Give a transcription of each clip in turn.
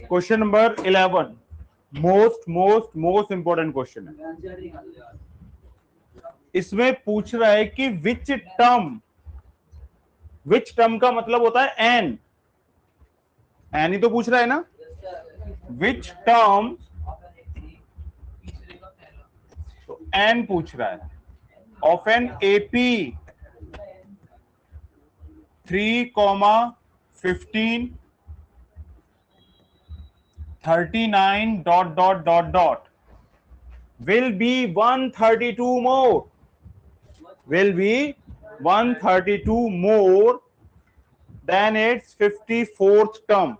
Question number 11 most most most important question है। इसमें पूछ रहा है कि विच टर्म का मतलब होता है एन ही तो पूछ रहा है ना। विच टर्म, तो एन पूछ रहा है of an AP 3, 15, 39 dot will be 132 more, will be 132 more than its 54th term।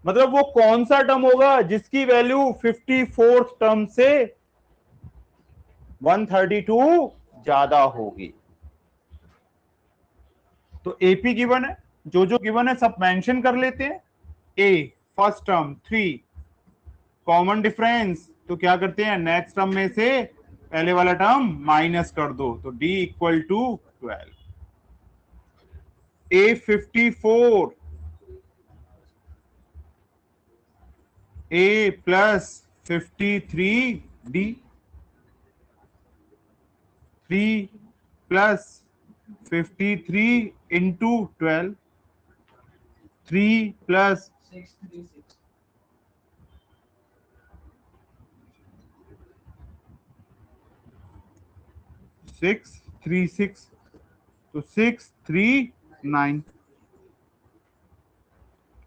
मतलब वो कौन सा टर्म होगा जिसकी वैल्यू 54th टर्म से 132 ज्यादा होगी। तो एपी गिवन है, जो गिवन है सब मेंशन कर लेते हैं। ए फर्स्ट टर्म 3, कॉमन डिफरेंस, तो क्या करते हैं नेक्स्ट टर्म में से पहले वाला टर्म माइनस कर दो, तो D equal to 12। A 54, A plus 53 D, 3 plus 53 into 12, 3 plus 636, तो 639।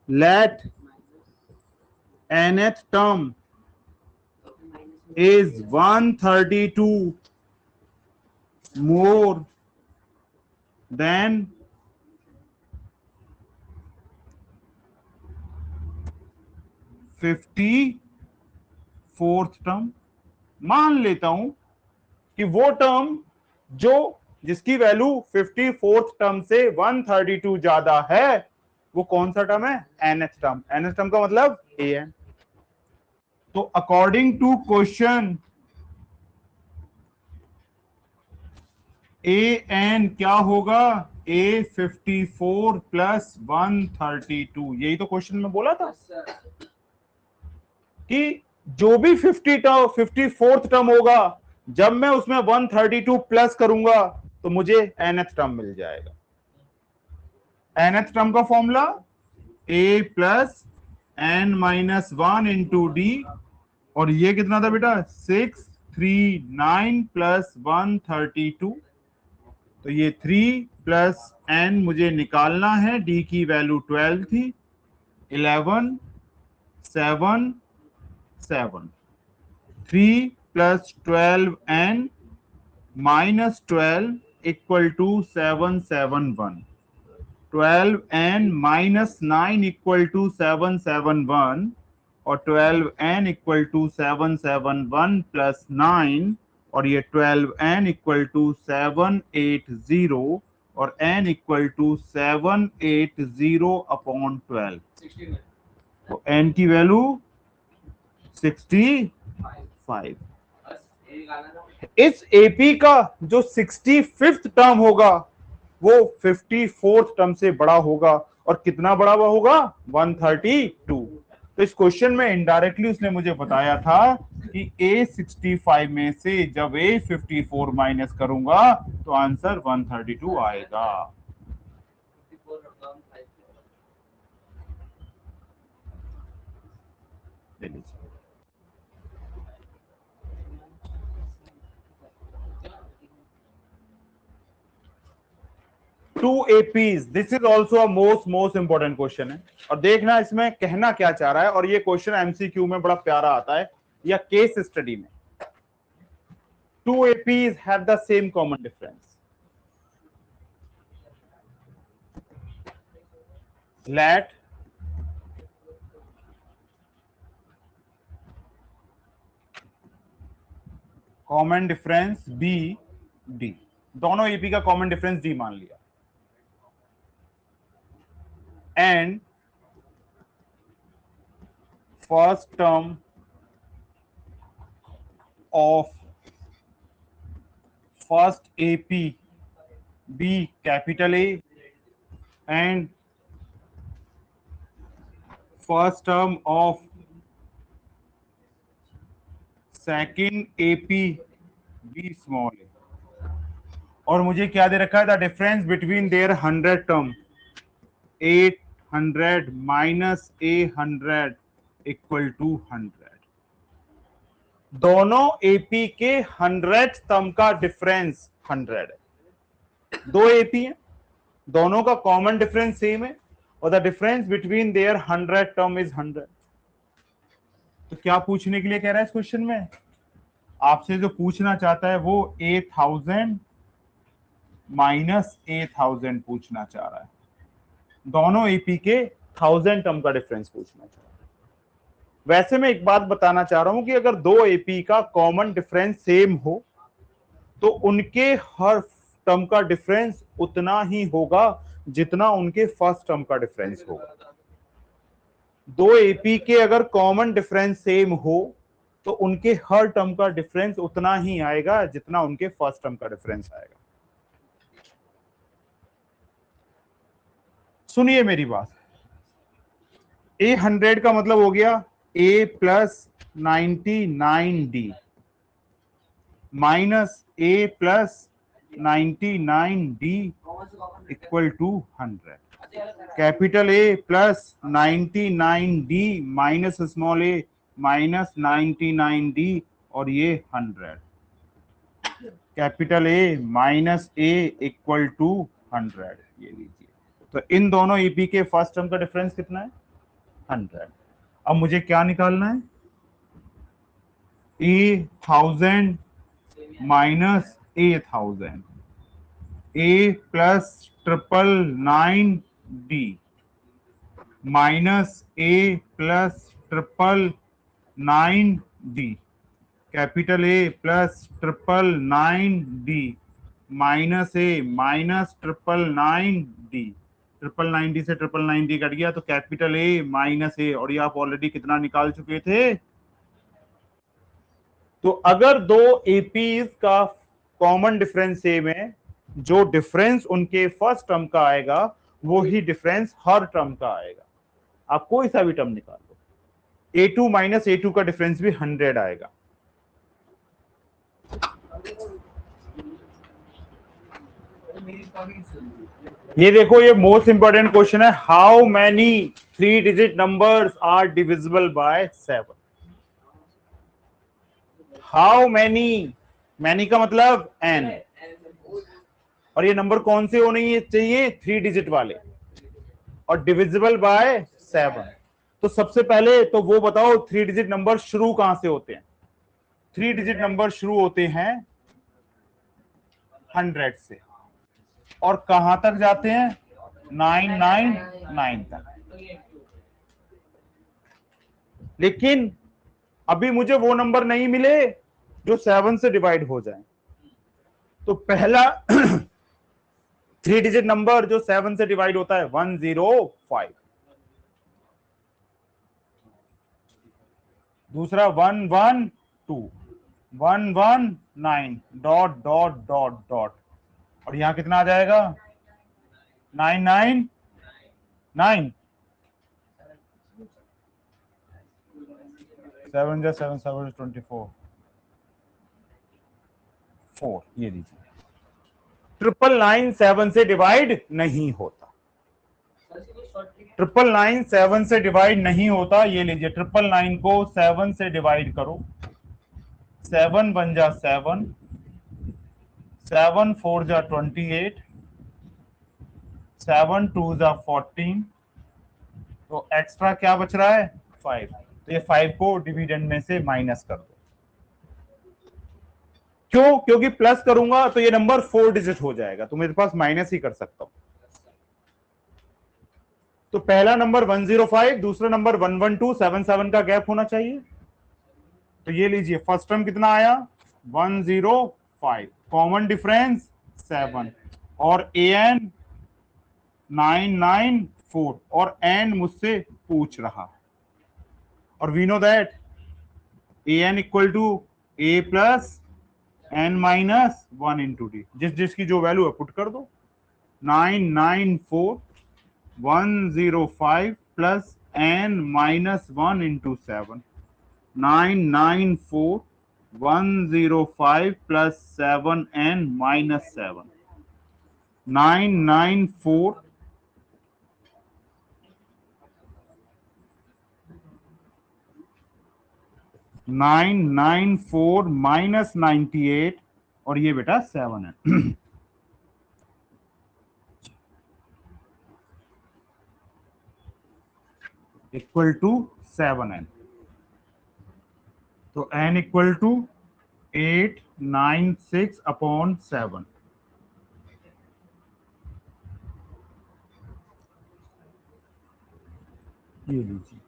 let nth term is 132 more than 54th term. मान लेता हूं कि वो टर्म जिसकी वैल्यू 54th टर्म से 132 ज्यादा है वो कौन सा टर्म है, nth टर्म। nth टर्म का मतलब an। तो अकॉर्डिंग टू क्वेश्चन an क्या होगा, a 54 प्लस 132। यही तो क्वेश्चन में बोला था कि जो भी 54th टर्म होगा जब मैं उसमें 132 प्लस करूंगा तो मुझे nth टर्म मिल जाएगा। nth टर्म का formula a plus n minus 1 into D, और ये कितना था बेटा 639 प्लस 132, तो ये 3 प्लस n मुझे निकालना है, डी की वैल्यू 12 थी, 11 7 7, 3 plus 12n minus 12 equal to 771, 12n minus 9 equal to 771, और 12n इक्वल टू 771 प्लस 9, और ये 12n इक्वल टू 780, और n इक्वल टू 780 अपॉन 12, तो n की वैल्यू 65। इस एपी का जो 65th टर्म होगा वो 54th टर्म से बड़ा होगा, और कितना बड़ा हुआ होगा 132। तो इस क्वेश्चन में इनडायरेक्टली उसने मुझे बताया था कि A65 में से जब A54 माइनस करूंगा तो आंसर 132 आएगा। ले लीजिए। 2 APs, this is also a most important question है। और देखना इसमें कहना क्या चाह रहा है, और ये क्वेश्चन एमसीक्यू में बड़ा प्यारा आता है या केस स्टडी में। 2 APs have the same common difference. Let common difference be D। दोनों एपी का कॉमन डिफरेंस D मान लिया, and first term of first AP be capital A, and first term of second AP be small A, और मुझे क्या दे रखा है, the difference between their 100 term 800 minus A100 equal to 100। दोनों एपी के 100th टर्म का डिफरेंस 100 है। दो एपी है, दोनों का कॉमन डिफरेंस सेम है, और the difference between their 100 term is 100। तो क्या पूछने के लिए कह रहा है इस क्वेश्चन में, आपसे जो पूछना चाहता है वो 1000 माइनस 1000 पूछना चाह रहा है। दोनों एपी के 1000 टर्म का डिफरेंस पूछना चाह रहा है। वैसे मैं एक बात बताना चाह रहा हूं कि अगर दो एपी का कॉमन डिफरेंस सेम हो तो उनके हर टर्म का डिफरेंस उतना ही होगा जितना उनके फर्स्ट टर्म का डिफरेंस होगा। दो एपी के अगर कॉमन डिफरेंस सेम हो तो उनके हर टर्म का डिफरेंस उतना ही आएगा जितना उनके फर्स्ट टर्म का डिफरेंस आएगा। सुनिए मेरी बात, A100 का मतलब हो गया A plus 99D minus A plus 99D equal to 100। Capital A plus 99D minus small a minus 99D और ये 100। Capital A minus A equal to 100, ये लीजिए। तो इन दोनों एपी के फर्स्ट टर्म का डिफरेंस कितना है, 100। अब मुझे क्या निकालना है, A1000 minus A1000, A plus 999D minus A plus 999D, capital A plus 999D minus A minus 999D, 999D से 999D कट गया तो कैपिटल A माइनस A, और ये आप ऑलरेडी कितना निकाल चुके थे। तो अगर दो एपीज का कॉमन डिफरेंस सेम है, जो डिफरेंस उनके फर्स्ट टर्म का आएगा वो ही डिफरेंस हर टर्म का आएगा। आप कोई सा भी टर्म निकाल लो, A2 माइनस A2 का डिफरेंस भी 100 आएगा। ये देखो, ये मोस्ट इंपॉर्टेंट क्वेश्चन है, how many 3 digit numbers are divisible by 7। How many का मतलब n, और ये नंबर कौन से होने चाहिए, 3 डिजिट वाले, और डिविजिबल बाय 7। तो सबसे पहले तो वो बताओ 3 डिजिट नंबर शुरू कहां से होते हैं। 3 डिजिट नंबर शुरू होते हैं 100 से, और कहां तक जाते हैं, 999 तक। लेकिन अभी मुझे वो नंबर नहीं मिले जो 7 से डिवाइड हो जाए। तो पहला 3 डिजिट नंबर जो 7 से डिवाइड होता है 105, दूसरा 112, 119 डॉट डॉट डॉट डॉट, और यहां कितना आ जाएगा, 999, 7 जा 7 7 24 4, ये लीजिए। 999 7 से डिवाइड नहीं होता, 999 7 से डिवाइड नहीं होता। ये लीजिए, 999 को 7 से डिवाइड करो, 7 1 जा 7, 7 4 जा 28, 7 2 जा 14, तो एक्स्ट्रा क्या बच रहा है, 5। तो ये 5 को डिविडेंड में से माइनस कर दो। क्यों, क्योंकि प्लस करूंगा तो ये नंबर 4 डिजिट हो जाएगा, तो मेरे पास माइनस ही कर सकता हूं। तो पहला नंबर 105, दूसरा नंबर 112, 7 7 का गैप होना चाहिए। तो ये लीजिए, फर्स्ट टर्म कितना आया, 105, कॉमन डिफरेंस 7, और an 994, और n मुझसे पूछ रहा है, और we know that an equal to a plus n minus 1 into D, जिसकी जो वैल्यू है पुट कर दो, 994 105 plus n minus 1 into 7, 994105 plus 7n minus 7, 994 994 minus 98 और ये बेटा 7 है इक्वल टू 7n। तो n इक्वल टू 896 अपॉन 7। ये लीजिए।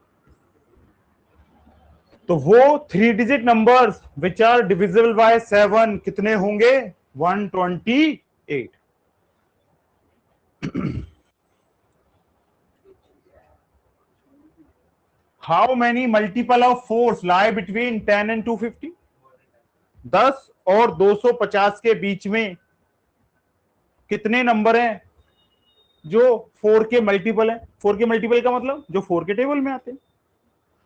तो वो 3 digit numbers which are divisible by 7 कितने होंगे? 128। How many multiple of fours lie between 10 and 250? 10 और 250 के बीच में कितने नंबर हैं जो 4 के मल्टीपल है? 4 के मल्टीपल का मतलब जो 4 के टेबल में आते हैं,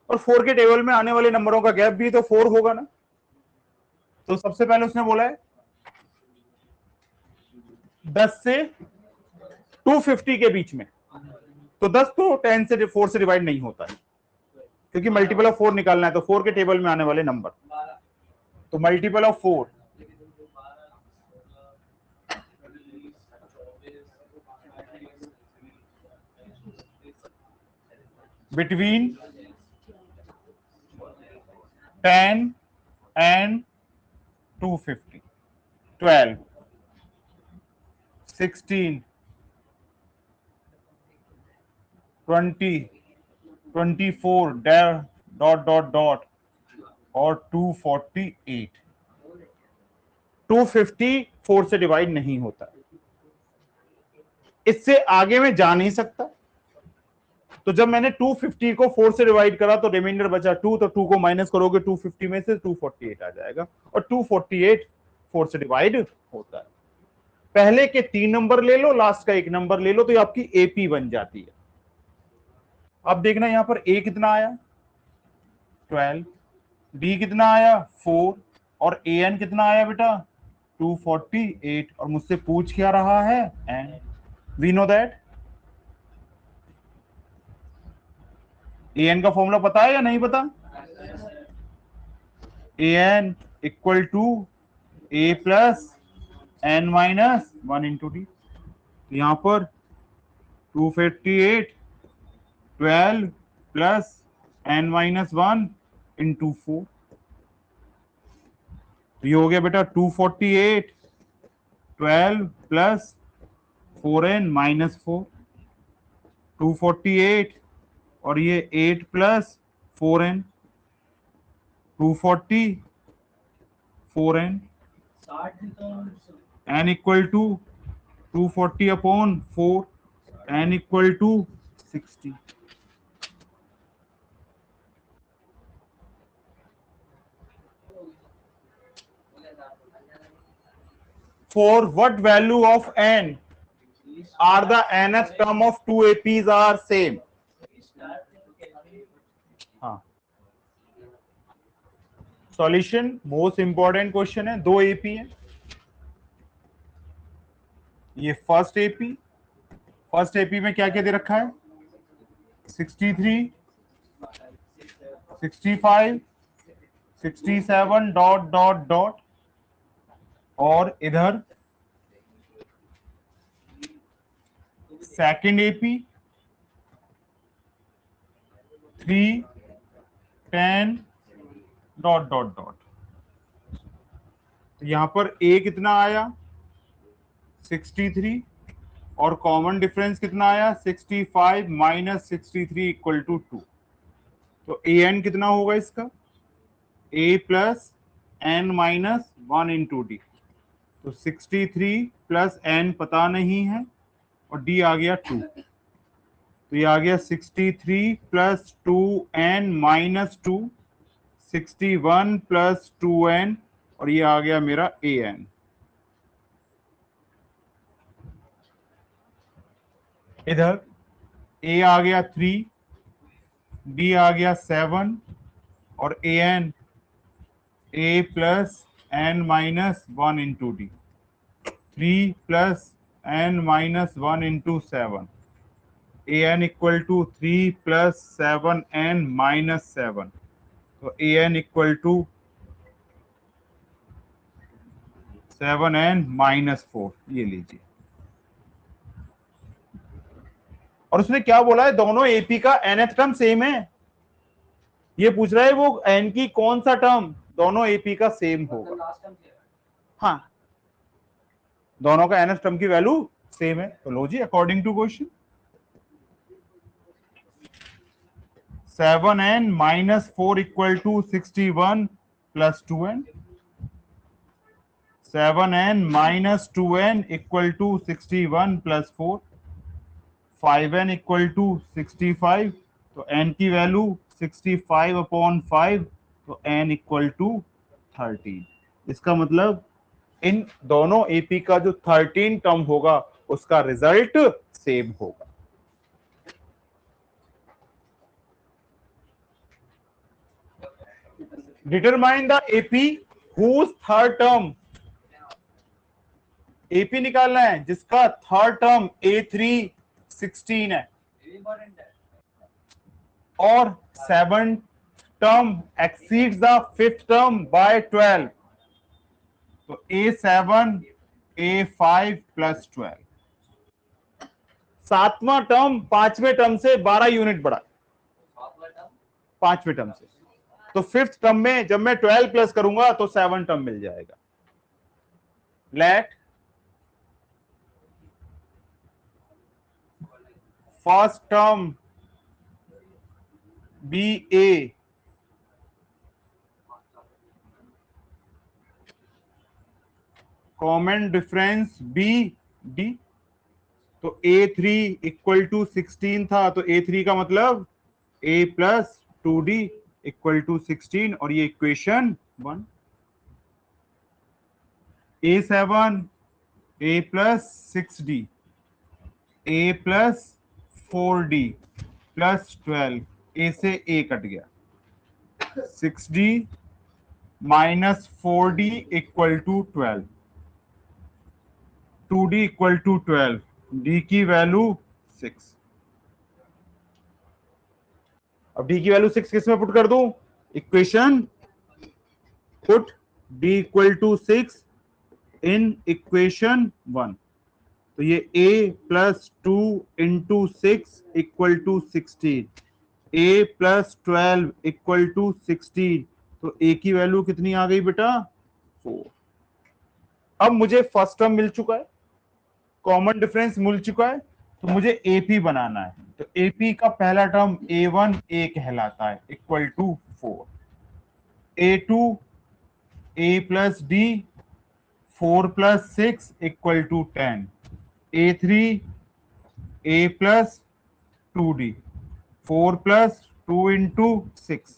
और 4 के टेबल में आने वाले नंबरों का गैप भी तो 4 होगा ना। तो सबसे पहले उसने बोला है 10 से 250 के बीच में, तो 10 तो 10 से 4 से डिवाइड नहीं होता है, क्योंकि मल्टीपल ऑफ 4 निकालना है। तो 4 के टेबल में आने वाले नंबर, तो multiple of 4 between 10 and 250, 12, 16, 20, 24 dot dot dot और 248। 250 4 से डिवाइड नहीं होता, इससे आगे में जा नहीं सकता। तो जब मैंने 250 को 4 से डिवाइड करा तो रिमाइंडर बचा 2, तो 2 को माइनस करोगे 250 में से 248 आ जाएगा, और 248 4 से डिवाइड होता है। पहले के 3 नंबर ले लो, लास्ट का 1 नंबर ले लो, तो ये आपकी एपी बन जाती है। अब देखना यहां पर ए कितना आया 12, बी कितना आया 4, और ए एन कितना आया बेटा 248, और मुझसे पूछ क्या रहा है N. We know that A N का फॉर्मूला पता है या नहीं पता? A N equal to A plus N minus 1 into D. यहां पर 258 12 प्लस एन माइनस 1 इंटू 4, तो ये हो गया बेटा 248 12 प्लस 4n माइनस 4, 248 और ये 8 plus 4n, 240 4n, n equal to 240 upon 4, n equal to 60। For what value of n are the nth term of two APs are same? हाँ, solution most important question है। 2 AP है, ये first AP, first AP में क्या क्या दे रखा है 63, 65, 67 डॉट डॉट डॉट, और इधर second AP 3, 10 dot dot dot. तो यहां पर ए कितना आया 63, और कॉमन डिफरेंस कितना आया 65 माइनस 63 इक्वल टू 2। तो ए एन कितना होगा इसका A plus N minus 1 into D. तो 63 प्लस एन पता नहीं है, और डी आ गया 2, तो ये आ गया 63 plus 2n minus 2, 61 plus 2n, और ये आ गया मेरा ए एन। इधर ए आ गया 3, डी आ गया 7 और A N A plus N minus 1 into D, 3 plus N minus 1 into 7, A N equal to 3 plus 7 N minus 7, तो A N equal to 7 N minus 4, ये लीजिए। और उसने क्या बोला है, दोनों एपी का nth टर्म सेम है। ये पूछ रहा है वो एन की कौन सा टर्म दोनों एपी का सेम होगा। हाँ, दोनों का nth टर्म की वैल्यू सेम है, तो लो जी according to question 7n minus 4 equal to 61 plus 2n, 7n minus 2n equal to 61 plus 4, 5n equal to 65, तो n की वैल्यू 65 अपॉन 5, तो n इक्वल टू 13। इसका मतलब इन दोनों एपी का जो 13 टर्म होगा उसका रिजल्ट सेम होगा। Determine the AP whose third term, AP निकालना है जिसका थर्ड टर्म A3 16 है और 7 term exceeds the fifth term by 12, तो A7 A5 प्लस 12, सातवां टर्म पांचवें टर्म से 12 यूनिट बढ़ा, पांचवें टर्म से, तो फिफ्थ टर्म में जब मैं 12 प्लस करूंगा तो 7 टर्म मिल जाएगा। लेट फर्स्ट टर्म बी ए, कॉमन डिफरेंस बी डी, तो A3 इक्वल टू 16 था, तो A3 का मतलब A plus 2D equal to 16, और ये equation 1। A7 A plus 6D A plus 4D plus 12, A से A कट गया, 6D minus 4D equal to 12, 2D equal to 12, D की वैल्यू 6। अब D की वैल्यू 6 किस में पुट कर दूं, equation put D equal to 6 in equation 1, तो ये A plus 2 into 6 equal to 16, A plus 12 equal to 16, तो A की वैल्यू कितनी आ गई बेटा 4। अब मुझे फर्स्ट टर्म मिल चुका है, कॉमन डिफरेंस मिल चुका है, तो मुझे एपी बनाना है, तो एपी का पहला टर्म A1 A कहलाता है equal to 4, A2 A plus D 4 plus 6 equal to 10, A3 A plus 2D 4 plus 2 into 6,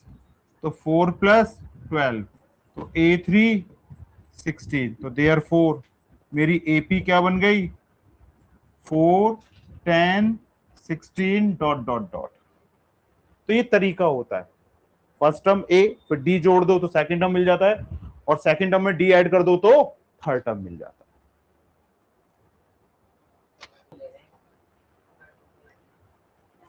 तो 4 प्लस 12, तो A3 16, तो देयरफॉर मेरी एपी क्या बन गई 4 10 16 डॉट डॉट डॉट। तो ये तरीका होता है, फर्स्ट टर्म ए फिर डी जोड़ दो तो सेकंड टर्म मिल जाता है, और सेकंड टर्म में डी ऐड कर दो तो थर्ड टर्म मिल जाता है।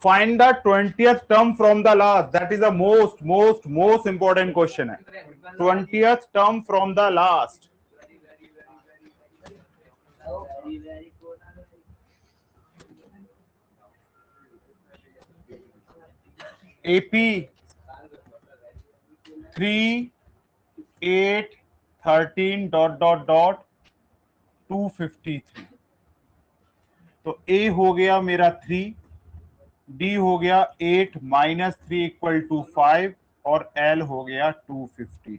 Find the 20th term from the last, that is the most important question है, 20th term from the last. AP 3 8 13 dot dot dot 253, तो ए हो गया मेरा 3, डी हो गया 8 माइनस 3 इक्वल टू 5, और एल हो गया 253।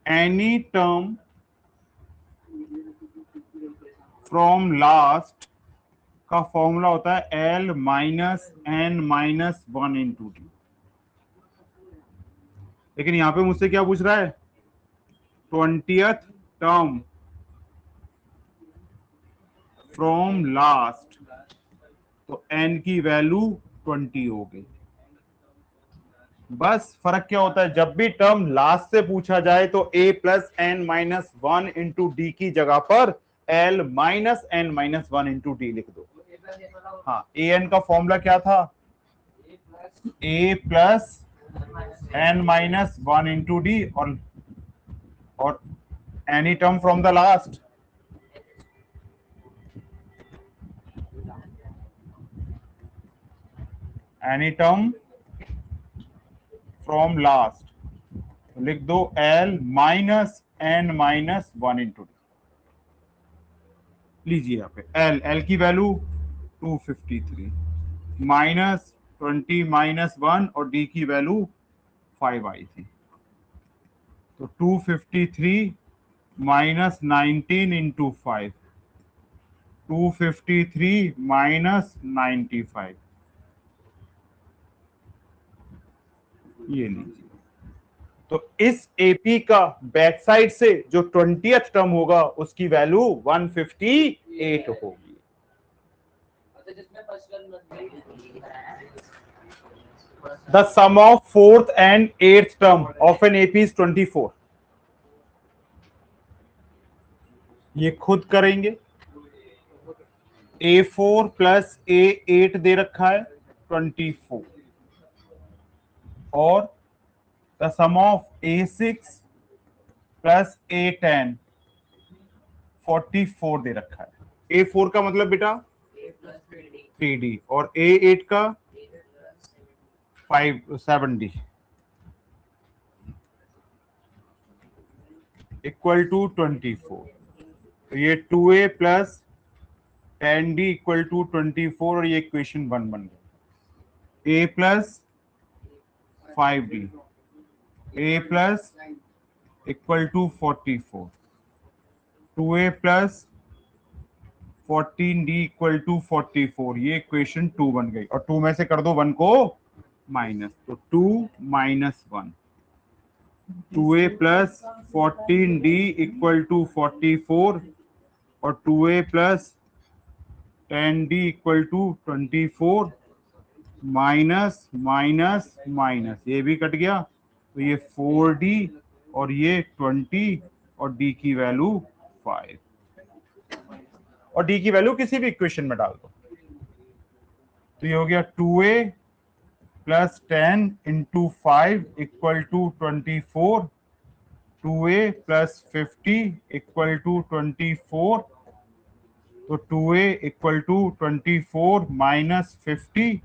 एनी टर्म फ्रॉम लास्ट का फॉर्मूला होता है L minus N minus 1 into D, लेकिन यहां पे मुझसे क्या पूछ रहा है 20th टर्म फ्रॉम लास्ट, तो n की वैल्यू 20 हो गई। बस फर्क क्या होता है, जब भी टर्म लास्ट से पूछा जाए तो a plus N minus one into D की जगह पर l minus N minus one into D लिख दो। हाँ, ए एन का फॉर्मूला क्या था, a plus N minus one into D, और any term from the last, any term from last, लिख दो l minus N minus one into D. लीजिए यहाँ पे l की वैल्यू 253 माइनस 20 माइनस 1 और d की वैल्यू 5 आई थी। तो 253 माइनस 19 इंटू 5, 253 माइनस 95, ये लीजिए। तो इस एपी का बैक साइड से जो 20th टर्म होगा उसकी वैल्यू 158 होगी। The sum of fourth and eighth term of an AP is 24। ये खुद करेंगे। A4 प्लस A8 दे रखा है 24, और the sum of A6 plus A10 44 दे रखा है। A4 का मतलब बेटा 3D और A8 का 7D इक्वल टू 24। तो ये 2A plus 10D equal to 24 और ये इक्वेशन 1 बन गया। A plus 5D, A plus equal to 44, 2A plus 14D equal to 44, ये इक्वेशन 2 बन गई। और 2 में से कर दो 1 को माइनस, तो 2 minus 1, 2A plus 14D equal to 44 और 2A plus 10D equal to 24, minus minus minus, ये भी कट गया। तो ये 4D और ये 20 और D की वैल्यू 5, और D की वैल्यू किसी भी इक्वेशन में डाल दो। तो ये हो गया 2A plus 10 into 5 equal to 24, 2A plus 50 equal to 24, तो 2A इक्वल टू 24 माइनस 50,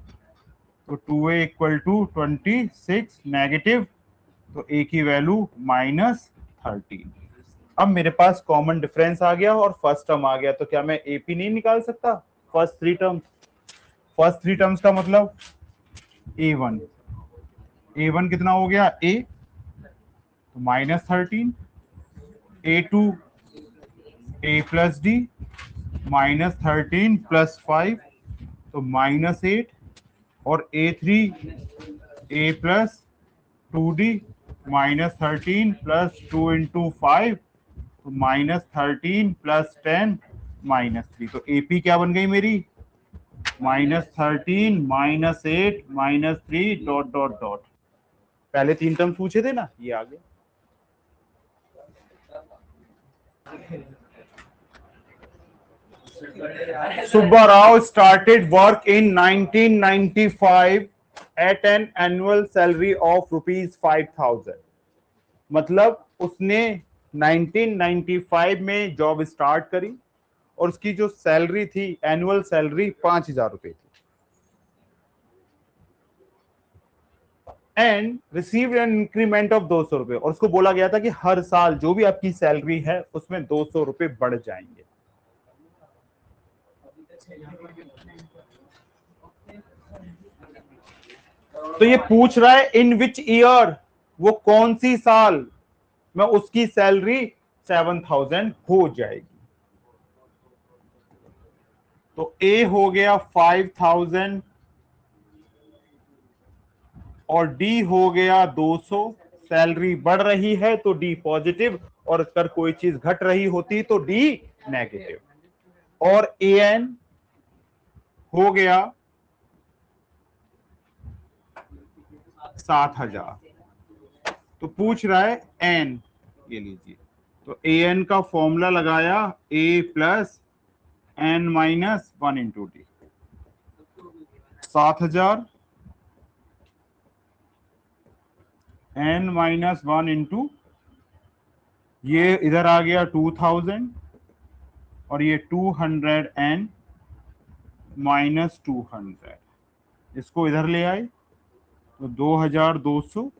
तो 2A इक्वल टू 26 नेगेटिव, तो A की वैल्यू -13। अब मेरे पास कॉमन डिफरेंस आ गया और फर्स्ट टर्म आ गया, तो क्या मैं AP नहीं निकाल सकता? फर्स्ट थ्री टर्म्स का मतलब A1 कितना हो गया A, तो -13, A2 A plus D -13 plus 5, तो -8, और A3 A plus 2D -13 plus 2 into 5, तो -13 प्लस 10 -3। तो AP क्या बन गई मेरी? -13 -8 -3 डॉट डॉट डॉट। पहले 3 टर्म पूछे थे ना, ये आ गया। Subba Rao started work in 1995 at an annual salary of ₹5,000। मतलब उसने 1995 में जॉब स्टार्ट करी और उसकी जो सैलरी थी, एनुअल सैलरी 5,000 रुपए थी। And receive an increment of 200 रुपए, और उसको बोला गया था कि हर साल जो भी आपकी सैलरी है उसमें 200 रुपए बढ़ जाएंगे। तो ये पूछ रहा है इन विच ईयर, वो कौन सी साल में उसकी सैलरी 7,000 हो जाएगी। तो ए हो गया 5,000 और डी हो गया 200। सैलरी बढ़ रही है तो डी पॉजिटिव, और अगर कोई चीज घट रही होती तो डी नेगेटिव। और ए एन हो गया 7,000। तो पूछ रहा है एन, ये लीजिए। तो ए एन का फॉर्मूला लगाया A plus N minus 1 × D. 7,000 N minus 1 ये इधर आ गया 2,000 और ये 200 एन माइनस 200, इसको इधर ले आए तो 2,200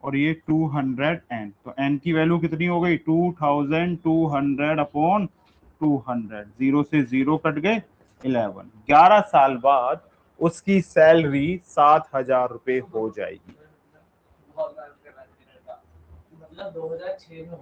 और ये 200 एन। तो एन की वैल्यू कितनी हो गई? 2,200 अपॉन 200, 0 से 0 कट गए 11। 11 साल बाद उसकी सैलरी 7,000 रुपए हो जाएगी। मतलब 2006 में